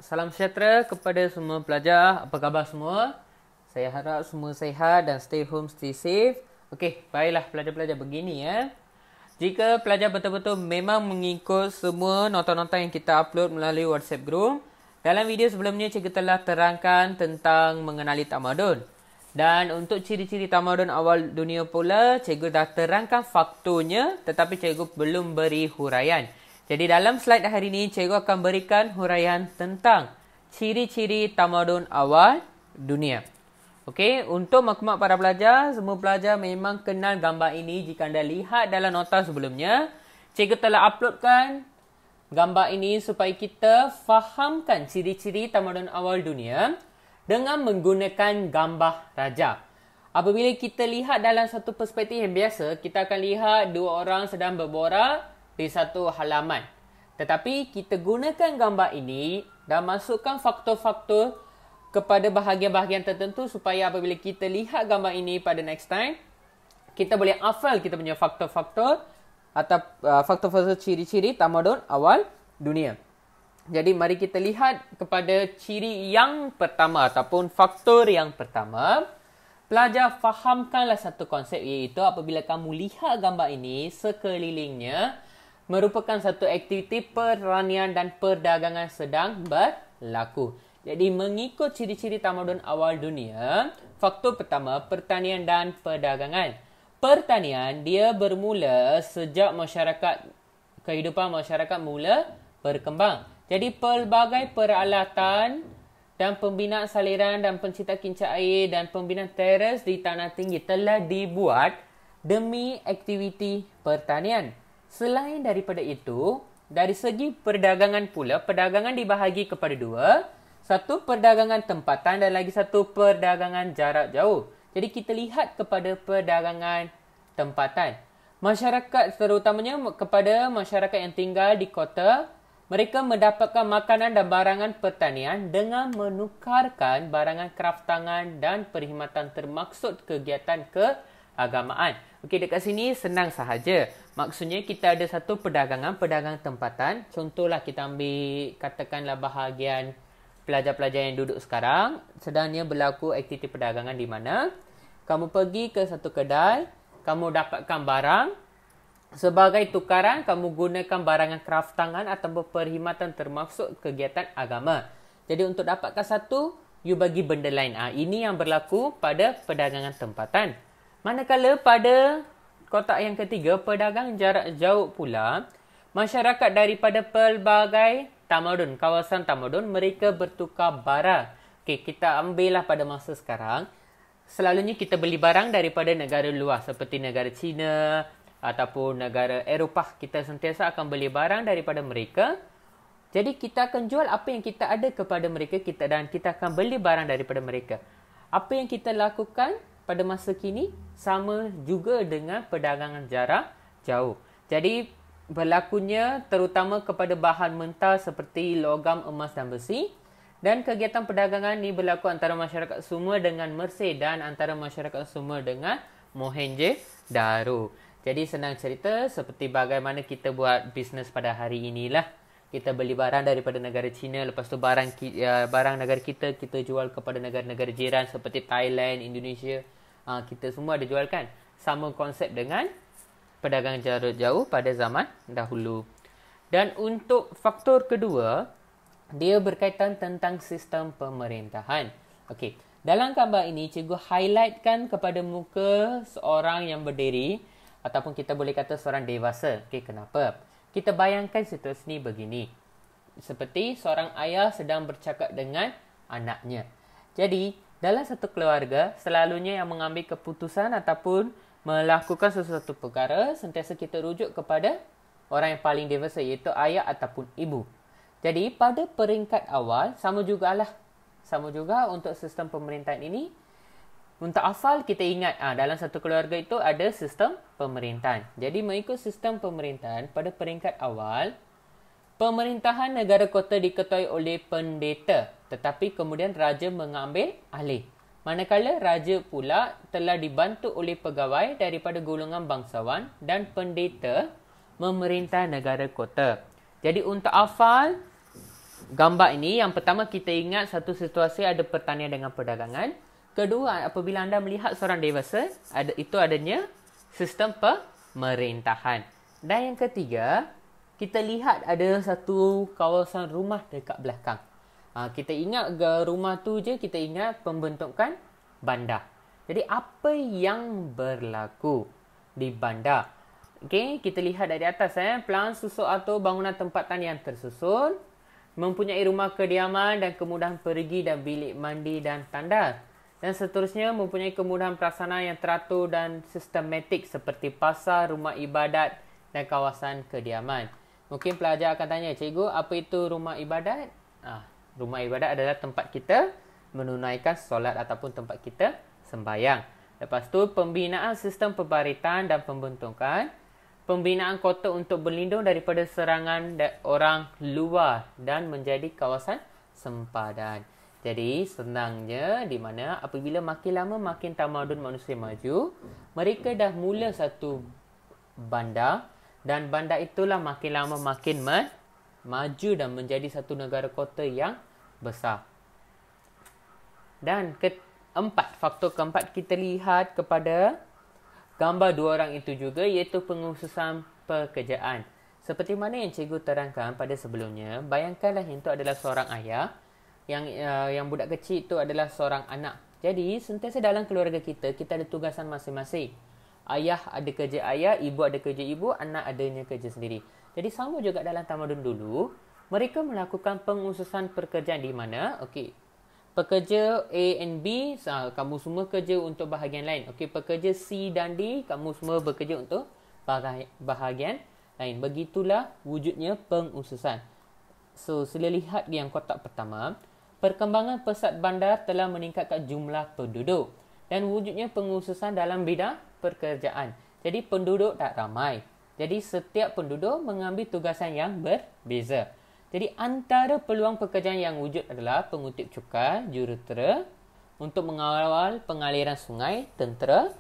Salam sejahtera kepada semua pelajar. Apa khabar semua? Saya harap semua sihat dan stay home, stay safe. Okey, baiklah pelajar-pelajar begini ya. Jika pelajar betul-betul memang mengikut semua nota-nota yang kita upload melalui WhatsApp group, dalam video sebelumnya cikgu telah terangkan tentang mengenali tamadun. Dan untuk ciri-ciri tamadun awal dunia pula, cikgu dah terangkan faktornya tetapi cikgu belum beri huraian. Jadi dalam slide hari ini, cikgu akan berikan huraian tentang ciri-ciri tamadun awal dunia. Okey, untuk maklumat para pelajar, semua pelajar memang kenal gambar ini jika anda lihat dalam nota sebelumnya. Cikgu telah uploadkan gambar ini supaya kita fahamkan ciri-ciri tamadun awal dunia dengan menggunakan gambar raja. Apabila kita lihat dalam satu perspektif yang biasa, kita akan lihat dua orang sedang berborak di satu halaman. Tetapi kita gunakan gambar ini dan masukkan faktor-faktor kepada bahagian-bahagian tertentu supaya apabila kita lihat gambar ini pada next time, kita boleh hafal kita punya faktor-faktor atau faktor-faktor ciri-ciri tamadun awal dunia. Jadi mari kita lihat kepada ciri yang pertama ataupun faktor yang pertama. Pelajar fahamkanlah satu konsep, iaitu apabila kamu lihat gambar ini, sekelilingnya merupakan satu aktiviti pertanian dan perdagangan sedang berlaku. Jadi mengikut ciri-ciri tamadun awal dunia, faktor pertama pertanian dan perdagangan. Pertanian dia bermula sejak kehidupan masyarakat mula berkembang. Jadi pelbagai peralatan dan pembinaan saliran dan pencipta kincir air dan pembinaan teres di tanah tinggi telah dibuat demi aktiviti pertanian. Selain daripada itu, dari segi perdagangan pula, perdagangan dibahagi kepada dua. Satu perdagangan tempatan dan lagi satu perdagangan jarak jauh. Jadi kita lihat kepada perdagangan tempatan. Masyarakat terutamanya kepada masyarakat yang tinggal di kota, mereka mendapatkan makanan dan barangan pertanian dengan menukarkan barangan kraftangan dan perkhidmatan termaksud kegiatan keagamaan. Okey, dekat sini senang sahaja. Maksudnya kita ada satu perdagangan tempatan. Contohlah kita ambil katakanlah bahagian pelajar-pelajar yang duduk sekarang. Sedangnya berlaku aktiviti perdagangan di mana kamu pergi ke satu kedai, kamu dapatkan barang. Sebagai tukaran, kamu gunakan barangan kraftangan atau perkhidmatan termaksud kegiatan agama. Jadi untuk dapatkan satu, you bagi benda lain. Ini yang berlaku pada perdagangan tempatan. Manakala pada kotak yang ketiga, perdagangan jarak jauh pula, masyarakat daripada pelbagai tamadun, kawasan tamadun, mereka bertukar barang. Okey, kita ambillah pada masa sekarang. Selalunya kita beli barang daripada negara luar seperti negara China ataupun negara Eropah. Kita sentiasa akan beli barang daripada mereka. Jadi kita akan jual apa yang kita ada kepada mereka dan kita akan beli barang daripada mereka. Apa yang kita lakukan pada masa kini sama juga dengan perdagangan jarak jauh. Jadi berlakunya terutama kepada bahan mentah seperti logam, emas dan besi. Dan kegiatan perdagangan ini berlaku antara masyarakat Sumer dengan Mersey dan antara masyarakat Sumer dengan Mohenjo-daro. Jadi senang cerita seperti bagaimana kita buat bisnes pada hari inilah. Kita beli barang daripada negara China, lepas tu barang negara kita jual kepada negara-negara jiran seperti Thailand, Indonesia. Kita semua ada jual kan. Sama konsep dengan perdagangan jarak jauh pada zaman dahulu. Dan untuk faktor kedua, dia berkaitan tentang sistem pemerintahan. Okey, dalam gambar ini cikgu highlightkan kepada muka seorang yang berdiri ataupun kita boleh kata seorang dewasa. Okey, kenapa? Kita bayangkan situasi ini begini. Seperti seorang ayah sedang bercakap dengan anaknya. Jadi, dalam satu keluarga, selalunya yang mengambil keputusan ataupun melakukan sesuatu perkara, sentiasa kita rujuk kepada orang yang paling dewasa, iaitu ayah ataupun ibu. Jadi, pada peringkat awal, sama juga untuk sistem pemerintahan ini. Untuk hafal, kita ingat dalam satu keluarga itu ada sistem pemerintahan. Jadi, mengikut sistem pemerintahan, pada peringkat awal, pemerintahan negara kota diketuai oleh pendeta, tetapi kemudian raja mengambil alih. Manakala raja pula telah dibantu oleh pegawai daripada golongan bangsawan dan pendeta memerintah negara kota. Jadi untuk hafal, gambar ini, yang pertama kita ingat satu situasi ada pertanian dengan perdagangan. Kedua, apabila anda melihat seorang dewasa, itu adanya sistem pemerintahan. Dan yang ketiga, kita lihat ada satu kawasan rumah dekat belakang. Kita ingat rumah tu je, kita ingat pembentukan bandar. Jadi apa yang berlaku di bandar? Okey, kita lihat dari atas pelan susun atau bangunan tempatan yang tersusun, mempunyai rumah kediaman dan kemudahan pergi dan bilik mandi dan tandas. Dan seterusnya mempunyai kemudahan pelaksanaan yang teratur dan sistematik seperti pasar, rumah ibadat dan kawasan kediaman. Mungkin pelajar akan tanya, cikgu, apa itu rumah ibadat? Rumah ibadat adalah tempat kita menunaikan solat ataupun tempat kita sembahyang. Lepas tu, pembinaan sistem pembaritan dan pembentukan. Pembinaan kota untuk berlindung daripada serangan orang luar dan menjadi kawasan sempadan. Jadi, senangnya di mana apabila makin lama makin tamadun manusia maju, mereka dah mula satu bandar dan bandar itulah makin lama makin maju dan menjadi satu negara kota yang besar. Dan faktor keempat kita lihat kepada gambar dua orang itu juga, iaitu pengurusan pekerjaan. Seperti mana yang cikgu terangkan pada sebelumnya, bayangkanlah yang itu adalah seorang ayah, yang budak kecil itu adalah seorang anak. Jadi, sentiasa dalam keluarga kita ada tugasan masing-masing. Ayah ada kerja ayah, ibu ada kerja ibu, anak adanya kerja sendiri. Jadi, sama juga dalam tamadun dulu, mereka melakukan pengurusan pekerjaan di mana, pekerja A and B, kamu semua kerja untuk bahagian lain. Pekerja C dan D, kamu semua bekerja untuk bahagian lain. Begitulah wujudnya pengurusan. So, sila lihat yang kotak pertama. Perkembangan pesat bandar telah meningkatkan jumlah penduduk dan wujudnya pengurusan dalam bidang pekerjaan. Jadi, penduduk tak ramai. Jadi, setiap penduduk mengambil tugasan yang berbeza. Jadi, antara peluang pekerjaan yang wujud adalah pengutip cukai, jurutera, untuk mengawal pengaliran sungai, tentera.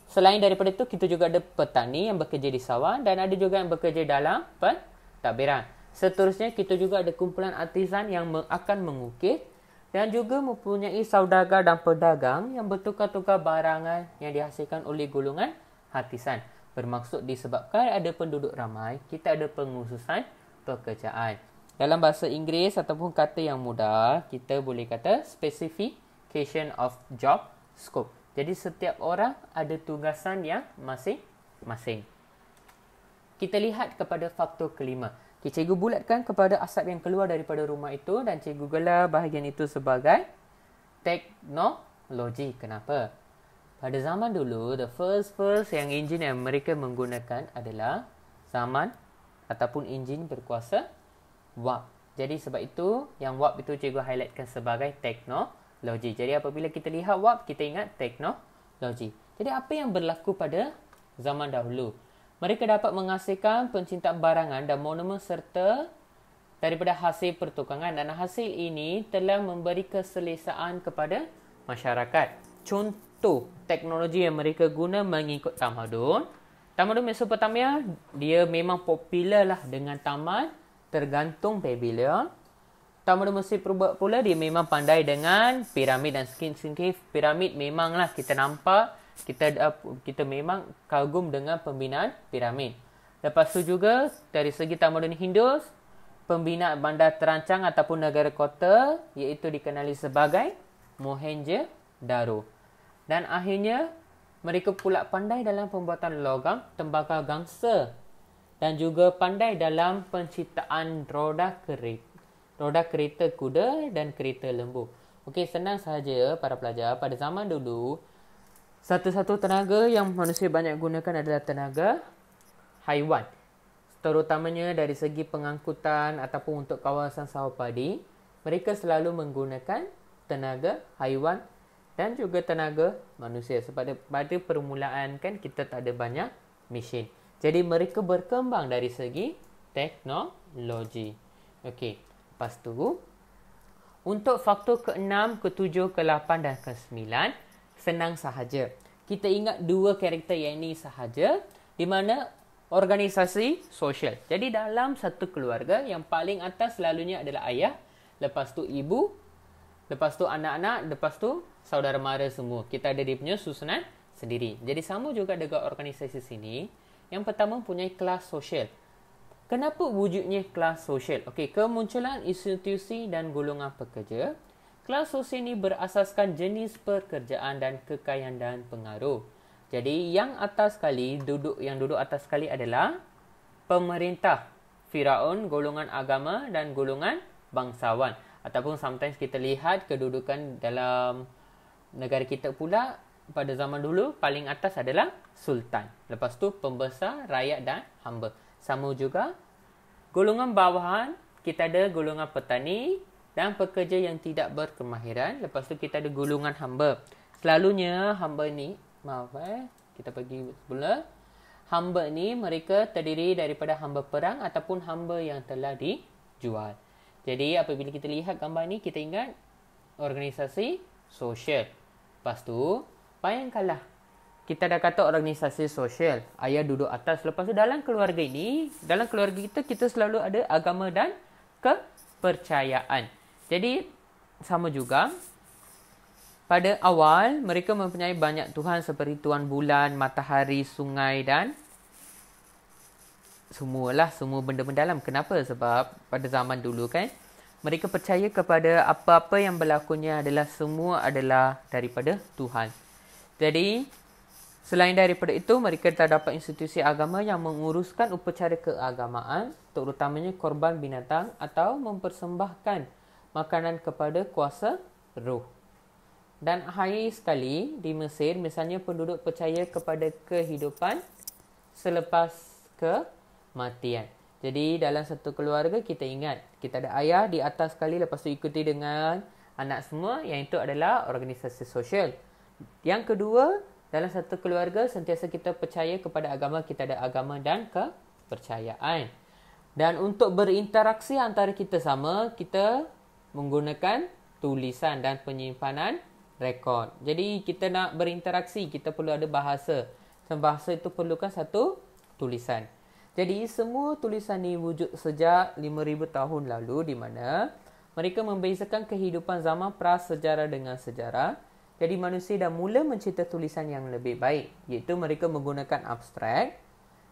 Selain daripada itu, kita juga ada petani yang bekerja di sawah dan ada juga yang bekerja dalam pentadbiran. Seterusnya, kita juga ada kumpulan artisan yang akan mengukir dan juga mempunyai saudagar dan pedagang yang bertukar-tukar barangan yang dihasilkan oleh golongan artisan. Bermaksud disebabkan ada penduduk ramai, kita ada pengurusan pekerjaan. Dalam bahasa Inggeris ataupun kata yang mudah, kita boleh kata specification of job scope. Jadi setiap orang ada tugasan yang masing-masing. Kita lihat kepada faktor kelima. Cikgu bulatkan kepada asap yang keluar daripada rumah itu dan cikgu gelar bahagian itu sebagai teknologi. Kenapa? Pada zaman dulu, the first yang enjin yang mereka menggunakan adalah zaman ataupun enjin berkuasa warp. Jadi sebab itu, yang warp itu cikgu highlightkan sebagai teknologi. Jadi apabila kita lihat warp, kita ingat teknologi. Jadi apa yang berlaku pada zaman dahulu? Mereka dapat menghasilkan pencintaan barangan dan monumen serta daripada hasil pertukangan. Dan hasil ini telah memberi keselesaan kepada masyarakat. Contoh teknologi yang mereka guna mengikut tamadun. Tamadun Mesopotamia, dia memang popular lah dengan taman tergantung Babylon. Tamadun Mesir pula, dia memang pandai dengan piramid dan skin cave. Piramid memanglah kita nampak, kita memang kagum dengan pembinaan piramid. Lepas tu juga dari segi tamadun Hindus, pembinaan bandar terancang ataupun negara kota iaitu dikenali sebagai Mohenjo-daro. Dan akhirnya mereka pula pandai dalam pembuatan logam, tembaga gangsa dan juga pandai dalam penciptaan roda kereta kuda dan kereta lembu. Okey, senang sahaja para pelajar. Pada zaman dulu, satu-satu tenaga yang manusia banyak gunakan adalah tenaga haiwan. Terutamanya dari segi pengangkutan ataupun untuk kawasan sawah padi, mereka selalu menggunakan tenaga haiwan dan juga tenaga manusia. Sebab pada permulaan kan kita tak ada banyak mesin. Jadi mereka berkembang dari segi teknologi. Okey, lepas tu untuk faktor ke-6, ke-7, ke-8 dan ke-9 senang sahaja. Kita ingat dua karakter yang ini sahaja, di mana organisasi sosial. Jadi dalam satu keluarga yang paling atas selalunya adalah ayah lepas tu ibu, lepas tu anak-anak, lepas tu saudara mara semua. Kita ada dia punya susunan sendiri. Jadi sama juga dengan organisasi sini. Yang pertama punya kelas sosial. Kenapa wujudnya kelas sosial? Okey, kemunculan institusi dan golongan pekerja. Kelas sosial ini berasaskan jenis pekerjaan dan kekayaan dan pengaruh. Jadi yang duduk atas sekali adalah pemerintah, Firaun, golongan agama dan golongan bangsawan. Ataupun sometimes kita lihat kedudukan dalam negara kita pula pada zaman dulu paling atas adalah sultan. Lepas tu pembesar, rakyat dan hamba. Sama juga golongan bawahan, kita ada golongan petani dan pekerja yang tidak berkemahiran. Lepas tu kita ada golongan hamba. Selalunya hamba ni, kita pergi semula. Hamba ni mereka terdiri daripada hamba perang ataupun hamba yang telah dijual. Jadi apabila kita lihat gambar ni, kita ingat organisasi sosial. Lepas tu, bayangkanlah kita dah kata organisasi sosial, ayah duduk atas. Lepas tu dalam keluarga ini, dalam keluarga kita selalu ada agama dan kepercayaan. Jadi sama juga, pada awal mereka mempunyai banyak tuhan seperti tuan bulan, matahari, sungai dan semua benda-benda dalam. Kenapa? Sebab pada zaman dulu kan, mereka percaya kepada apa-apa yang berlakunya adalah semua adalah daripada Tuhan. Jadi selain daripada itu, mereka terdapat institusi agama yang menguruskan upacara keagamaan, terutamanya korban binatang atau mempersembahkan makanan kepada kuasa roh. Dan akhir sekali di Mesir, misalnya penduduk percaya kepada kehidupan selepas kematian. Jadi dalam satu keluarga kita ingat, kita ada ayah di atas sekali, lepas tu ikuti dengan anak semua, yang itu adalah organisasi sosial. Yang kedua, dalam satu keluarga sentiasa kita percaya kepada agama, kita ada agama dan kepercayaan. Dan untuk berinteraksi antara kita sama, kita menggunakan tulisan dan penyimpanan rekod. Jadi kita nak berinteraksi, kita perlu ada bahasa. Dan bahasa itu perlukan satu tulisan. Jadi semua tulisan ni wujud sejak 5,000 tahun lalu, di mana mereka membezakan kehidupan zaman prasejarah dengan sejarah. Jadi manusia dah mula mencipta tulisan yang lebih baik, iaitu mereka menggunakan abstrak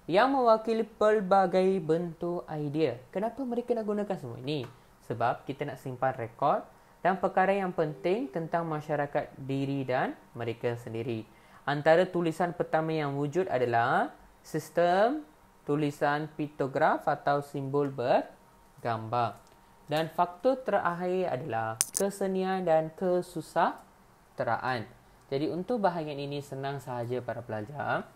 yang mewakili pelbagai bentuk idea. Kenapa mereka nak gunakan semua ini? Sebab kita nak simpan rekod dan perkara yang penting tentang masyarakat diri dan mereka sendiri. Antara tulisan pertama yang wujud adalah sistem tulisan piktograf atau simbol bergambar. Dan faktor terakhir adalah kesenian dan kesusasteraan. Jadi untuk bahagian ini senang sahaja para pelajar.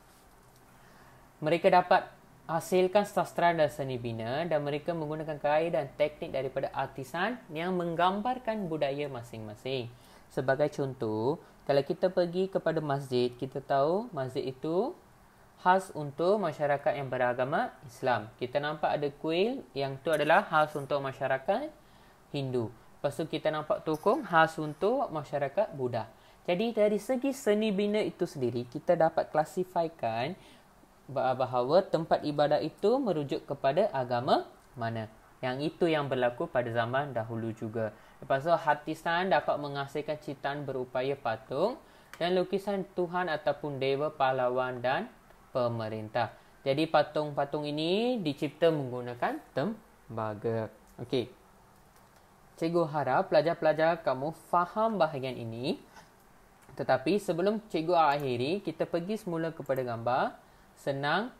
Mereka dapat hasilkan sastra dan seni bina dan mereka menggunakan gaya dan teknik daripada artisan yang menggambarkan budaya masing-masing. Sebagai contoh, kalau kita pergi kepada masjid, kita tahu masjid itu khas untuk masyarakat yang beragama Islam. Kita nampak ada kuil yang tu adalah khas untuk masyarakat Hindu. Lepas tu kita nampak tokong khas untuk masyarakat Buddha. Jadi dari segi seni bina itu sendiri, kita dapat klasifikasikan bahawa tempat ibadah itu merujuk kepada agama mana. Yang itu yang berlaku pada zaman dahulu juga. Lepas tu artisan dapat menghasilkan ciptaan berupaya patung dan lukisan Tuhan ataupun dewa, pahlawan dan pemerintah. Jadi patung-patung ini dicipta menggunakan tembaga. Okey. Cikgu harap pelajar-pelajar kamu faham bahagian ini. Tetapi sebelum cikgu akhiri, kita pergi semula kepada gambar. Senang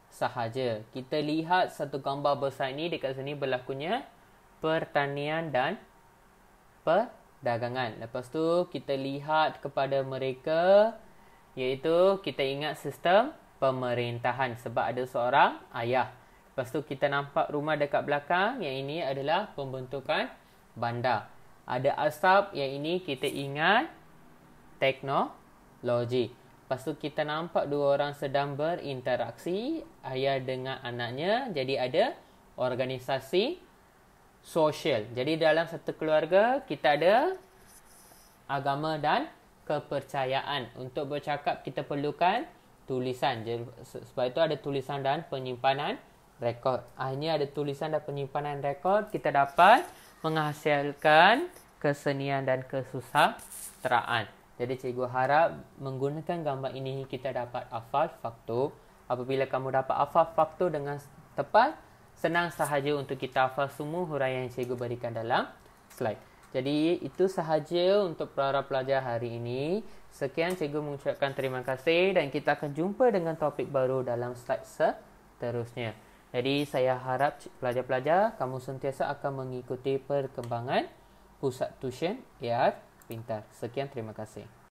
sahaja. Kita lihat satu gambar besar ini. Dekat sini berlakunya pertanian dan perdagangan. Lepas tu kita lihat kepada mereka, iaitu kita ingat sistem pemerintahan sebab ada seorang ayah. Lepas tu kita nampak rumah dekat belakang, yang ini adalah pembentukan bandar. Ada asap, yang ini kita ingat teknologi. Lepas tu kita nampak dua orang sedang berinteraksi, ayah dengan anaknya. Jadi ada organisasi sosial. Jadi dalam satu keluarga kita ada agama dan kepercayaan. Untuk bercakap kita perlukan tulisan. Sebab itu ada tulisan dan penyimpanan rekod. Akhirnya ada tulisan dan penyimpanan rekod. Kita dapat menghasilkan kesenian dan kesusasteraan. Jadi cikgu harap menggunakan gambar ini kita dapat hafal faktor. Apabila kamu dapat hafal faktor dengan tepat, senang sahaja untuk kita hafal semua huraian yang cikgu berikan dalam slide. Jadi itu sahaja untuk para pelajar hari ini. Sekian, cikgu mengucapkan terima kasih dan kita akan jumpa dengan topik baru dalam slide seterusnya. Jadi saya harap pelajar-pelajar kamu sentiasa akan mengikuti perkembangan Pusat Tuition AR Pintar. Sekian, terima kasih.